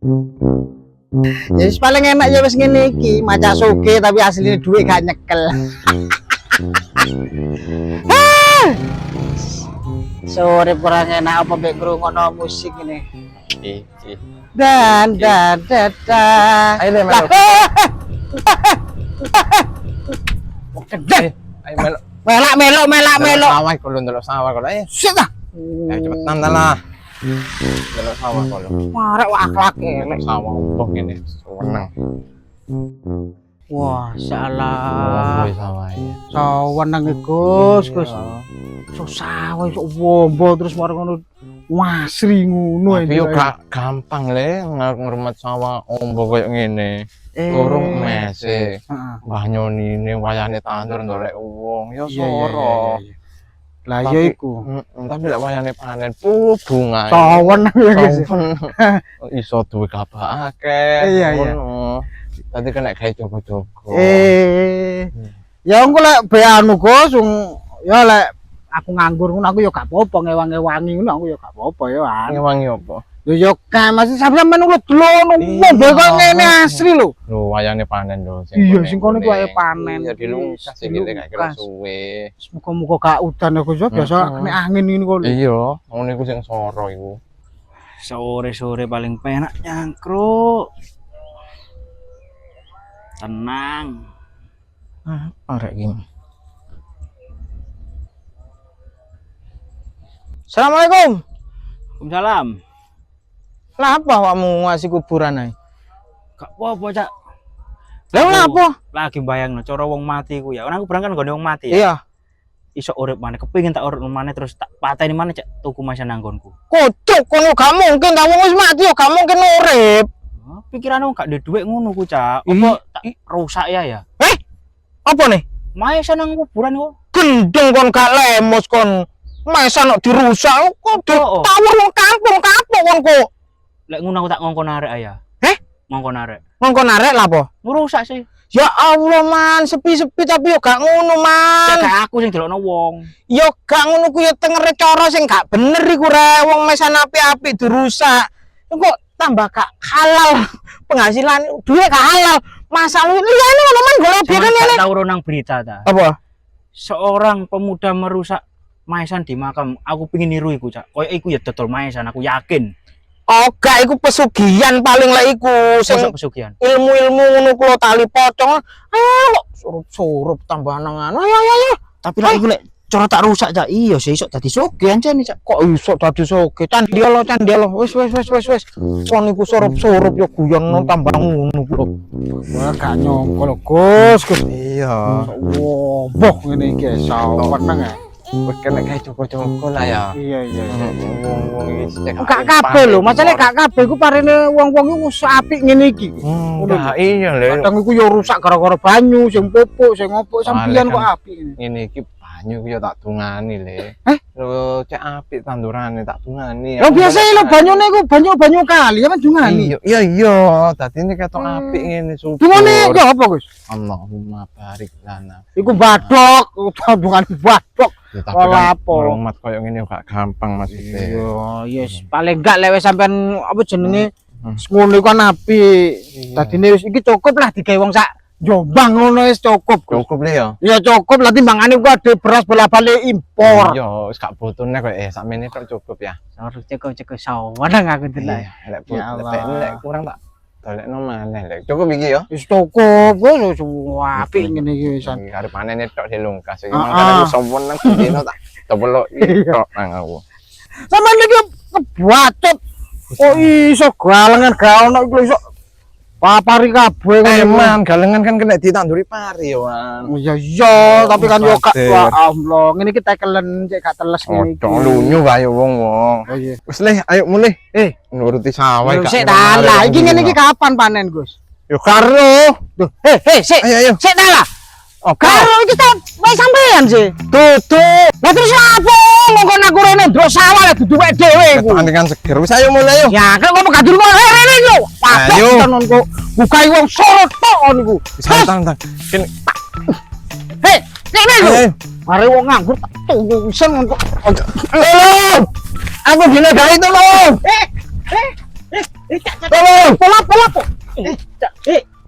Ya wis paling enak ya wis ngene iki, maca soge tapi asline duwe gak nyekel. Sore kurang enak apa mbek ngrungokno musik ini. Iki. Dan. Ayo deh melu. Kedeh. Ayo melu. Melak. Sawah kalau ndelok sawah kalau ayo. Sik ah. Ayo cepetan ta lah. Ndelok sawah kalau. Marek akhlak elek. Sawah opo ngene. Seneng. Wah, salah. Oh, sawah ya. Saweneng Gus. Susah wae sok wombo terus marang ngono wasri ngono Tapi yo gak gampang le ngrumat sawah ombo koyo ngene. Urung mese. Mbah Nyonine wayane tandur ndolek wong yo soro. Lah ya iku. Tapi lek wayane panen bunga. Saweneng ya Gus. Iso duwe gabah akeh. Iya. Tadi kena gawe jogo-jogo. Ya engko lek be anu Gus, ya lek aku nganggur ngono aku ya gak apa-apa ngewang-ewangi ngono aku ya gak apa-apa ya. Ngewangi apa? Lho ya kan masih sampeyan lu delono ngombe kok ngene asli lho. Lho wayane panen lho Iya sing kono ku ae panen. Ya dilungkas iki lek gak kira suwe. Muga-muga gak udan ya Gus ya biasa kena angin ngene kok. Iya, ngono iku sing soro iku. Sore-sore paling penak nyangkruk. Tenang. Arek gini. Assalamualaikum. Waalaikumsalam. Lah apa awakmu ngasih kuburan ae? Gak apa-apa, Cak. Lah apa? Lagi bayangno cara wong mati ku ya. Aku berangkat gone wong mati ya. Iya. Iso urip maneh, kepengin tak urip maneh terus tak pateni maneh Cak tuku masa nanggonku. Kocok kono gak mungkin ta wong wis mati yo gak mungkin urip. Pikiranmu gak ada duit ngono ku, Cak. Apa tak rusak ya? Apa nih? Masa nang kuburan kok. Gendeng kon gak lemos kon. Masa nok dirusak kok ditawur wong kampung kon kok. Lek ngono aku tak ngongkon arek ya. Ngongkon arek. Ngongkon arek lah apa? Ngerusak sih. Ya Allah man, sepi-sepi tapi yo gak ngono man. Cak aku sing delokno wong. Yo gak ngono ku yo tengere cara sing gak bener iku rek. Wong mesan api-api dirusak. Kok tambah gak halal penghasilan duit gak halal. Masalah liyane ngono man golek kan ngene. Tahu nang berita ta. Apa? Seorang pemuda merusak maesan di makam. Aku pengin niru iku, Cak. Koyo iku ya dodol maesan, aku yakin. Oh, gak iku pesugihan paling lek iku sing pesugihan. Ilmu-ilmu ngono kula tali pocong. Kok surup-surup tambah nang anu. Ayo. Tapi lek iku lek cara tak rusak, Cak. Iya sih iso dadi sugih ancen, Cak. Kok iso dadi sugih? Candialo. Wis. Kon iku surup-surup yo guyon tambah ngono kok. Wah, gak nyongko lho, Gus. Iya. Boh ngene iki saweneng ya. Wis kena gawe jogo-jogo lah ya. Iya. Wong iki cek. Gak kabeh lho, masalahe gak kabeh iku parene wong-wong iku apik ngene iki. Nah, iya lho. Kadang iku yo rusak gara-gara banyu, sing pupuk, sing opo sampeyan kok apik. Ngene iki banyu yo tak dungani le. Lho cek apik tandurane tak dungani. Lho biasa lho banyune iku banyu kali ya dungani. Iya. Dadi ini ketok apik ngene syukur. Dungane yo apa, Gus? Allahumma barik lana. Iku badok, dungane badok. Ya tapi kan ngrumat koyo ngene gak gampang Mas. Iya, yes. Paling gak lek sampean apa jenenge ngono iku kan apik. Dadine wis iki cukup lah digawe wong sak Jombang ngono wis cukup. Cukup le ya. Ya cukup lah timbangane ku ade beras bola-balik impor. Iya, wis gak butuhne kok sakmene tok cukup ya. Harus cek saweneng aku delok. Lek kurang tak dolekno maneh lek. Cukup iki ya. Wis cukup, wis apik ngene iki wis. Arep panene tok dilungkas iki. Mangkane sompon nang dino tak tepelok tok nang aku. Sampeyan iki kebacut. Kok iso galengan ga ono iku iso papari kabeh Man, galengan kan kena ditanduri pari ya, Wan. Oh iya, tapi kan yo gak Allah. Ngene iki tekelen cek gak teles ngene iki. Lunyu bae wong. Oh iya. Wis le, ayo mulih. Nuruti sawah gak. Sik dalah, iki ngene iki kapan panen, Gus? Yo karo. Duh, sik. Ayo. Sik dalah. Oke. Karo iki tak wis sampean sih. Tutup. Lah terus apa? Ngkon aku rene ndro sawah lah duduke dhewe iku. Ketangan seger. Wis ayo mulai yo. Ya, kan ngomong gak durung rene yo. Ayo tenan kok. Bukai wong Solo tok niku. Santai. Kene. Nek lho. Mare wong nganggur tak tunggu isen kok. Lho. Aku dine gawe itu lho. Lapo.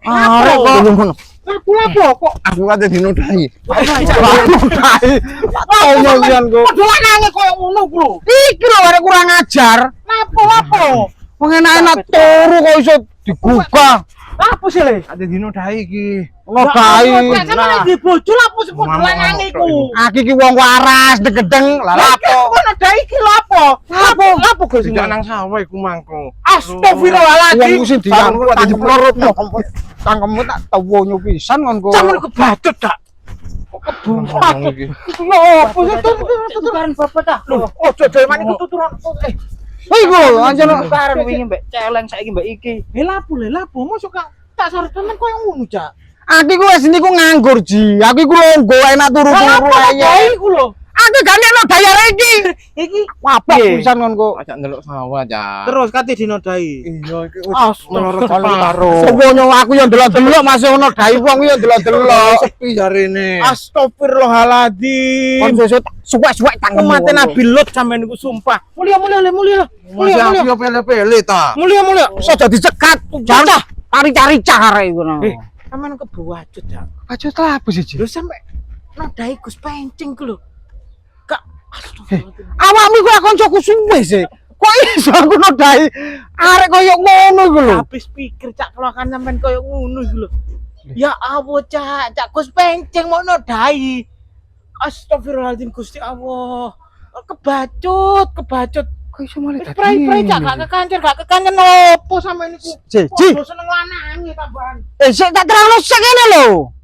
Arek kok. Lapo kok. Aku kate dinodai. Tau nyanyian kok. Padha lanange koyo ngono ku lho. Iki lho arek kurang ajar. Lapo. Wong enak-enak turu kok iso digugah. Lapo sih le? Kate dinodai iki. Nodai. Sampeyan di bojo lapo sing padha lanange iku. Aki ki wong waras degedeng lah lapo. Ada iki lapo? Lapo Gus? Tidak nang sawah iku mangko. Astagfirullahaladzim. Wong sing Tanganku kate diplorotno. Tangkemmu tak tawonya pisan kon kok. Sampeyan kebacut dak. Ngomong iki. Lho, tuturan bapak dah. Lho, ojo doyan iki tuturan. Iku anjen Tukaran wingi mbek celeng saiki mbek iki. Lapo mosok tak sarep temen koyo ngono, Cak. Aki ku wis niku nganggur ji. Aku iku longgo enak turu-turu ae. Iku lho. Aku gak nek dayar iki. Iki Wapok pisan kon kok. Ajak ndelok sawah, Cak. terus kate dinodai. Iya iki Astagfirullah. karo. Sewono aku yo ndelok-ndelok masih ono dai wong yo ndelok-ndelok. Sepi jarene. Astagfirullahaladzim. Kon sesuk suwek-suwek tangkem Mate Nabi Lut sampean niku sumpah. Mulia. Masih aku yo pele-pele ta. Mulia. Sojo dicegat. Jangan cari-cari arek iku. Sampean kebuacut, Cak. Aja lah apa sih, Ji? Lho sampe nodai Gus pencing ku lho. Kak, astagfirullahaladzim. Awakmu iku kancaku suwe sih. Kok iso aku nodai arek koyo ngono iku lho. Habis pikir Cak kalau kan sampean koyo ngono iku lho. Ya Allah, Cak Gus pencing mau nodai. Astagfirullahaladzim Gusti Allah. Kebacut. Kok iso malah dadi. Prai Cak gak kekancan opo sampean niku. Ji, Kok seneng lanange tambahan. sik tak terangno sik kene lho.